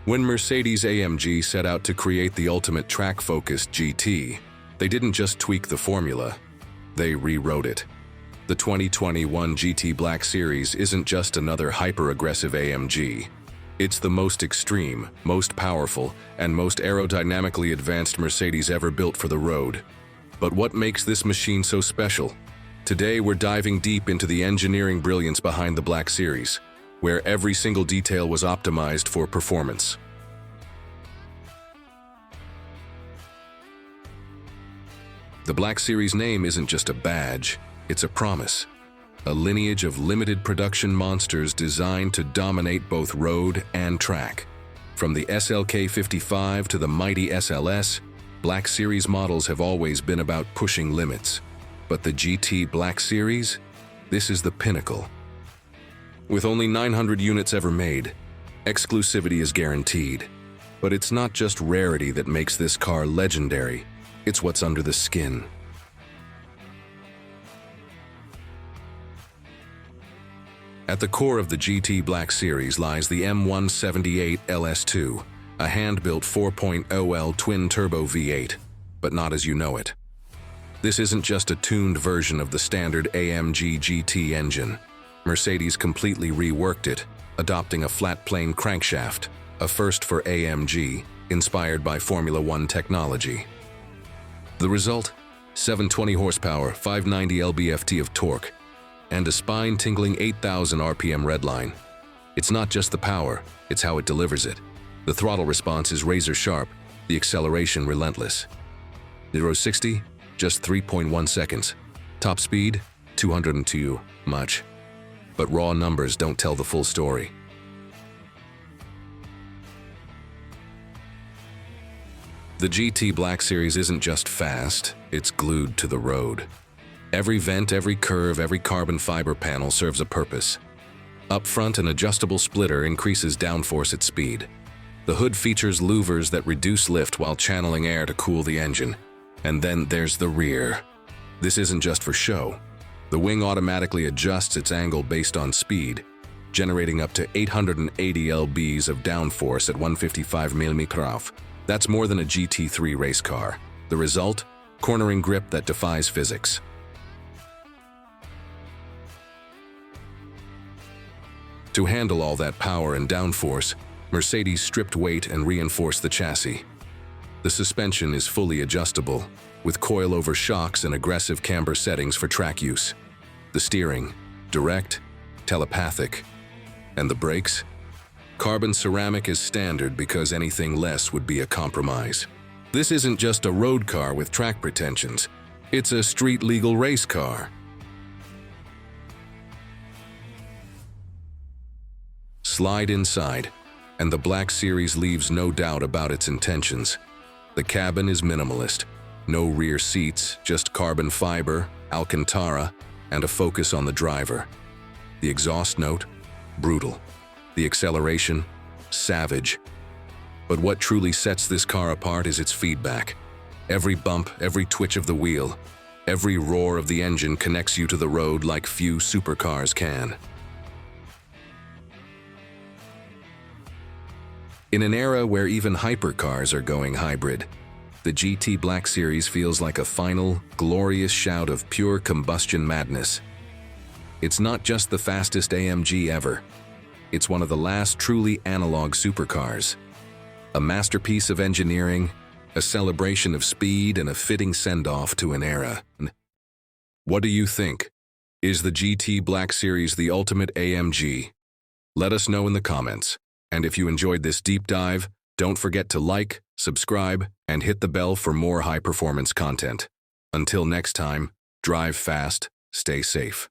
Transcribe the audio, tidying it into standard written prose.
When Mercedes-AMG set out to create the ultimate track-focused GT, they didn't just tweak the formula, they rewrote it. The 2021 GT Black Series isn't just another hyper-aggressive AMG. It's the most extreme, most powerful, and most aerodynamically advanced Mercedes ever built for the road. But what makes this machine so special? Today we're diving deep into the engineering brilliance behind the Black Series, where every single detail was optimized for performance. The Black Series name isn't just a badge, it's a promise. A lineage of limited production monsters designed to dominate both road and track. From the SLK 55 to the mighty SLS, Black Series models have always been about pushing limits. But the GT Black Series? This is the pinnacle. With only 900 units ever made, exclusivity is guaranteed. But it's not just rarity that makes this car legendary, it's what's under the skin. At the core of the GT Black Series lies the M178 LS2, a hand-built 4.0L twin-turbo V8, but not as you know it. This isn't just a tuned version of the standard AMG GT engine. Mercedes completely reworked it, adopting a flat-plane crankshaft, a first for AMG, inspired by Formula One technology. The result? 720 horsepower, 590 lb-ft of torque, and a spine-tingling 8,000 RPM redline. It's not just the power, it's how it delivers it. The throttle response is razor-sharp, the acceleration relentless. 0-60, just 3.1 seconds. Top speed, 202 much. But raw numbers don't tell the full story. The GT Black Series isn't just fast, it's glued to the road. Every vent, every curve, every carbon fiber panel serves a purpose. Up front, an adjustable splitter increases downforce at speed. The hood features louvers that reduce lift while channeling air to cool the engine. And then there's the rear. This isn't just for show. The wing automatically adjusts its angle based on speed, generating up to 880 lbs of downforce at 155 mm/h. That's more than a GT3 race car. The result? Cornering grip that defies physics. To handle all that power and downforce, Mercedes stripped weight and reinforced the chassis. The suspension is fully adjustable, with coilover shocks and aggressive camber settings for track use. The steering, direct, telepathic. And the brakes? Carbon ceramic is standard because anything less would be a compromise. This isn't just a road car with track pretensions, it's a street-legal race car. Slide inside, and the Black Series leaves no doubt about its intentions. The cabin is minimalist. No rear seats, just carbon fiber, Alcantara, and a focus on the driver. The exhaust note? Brutal. The acceleration? Savage. But what truly sets this car apart is its feedback. Every bump, every twitch of the wheel, every roar of the engine connects you to the road like few supercars can. In an era where even hypercars are going hybrid, the GT Black Series feels like a final, glorious shout of pure combustion madness. It's not just the fastest AMG ever. It's one of the last truly analog supercars. A masterpiece of engineering, a celebration of speed, and a fitting send-off to an era. What do you think? Is the GT Black Series the ultimate AMG? Let us know in the comments. And if you enjoyed this deep dive, don't forget to like, subscribe, and hit the bell for more high-performance content. Until next time, drive fast, stay safe.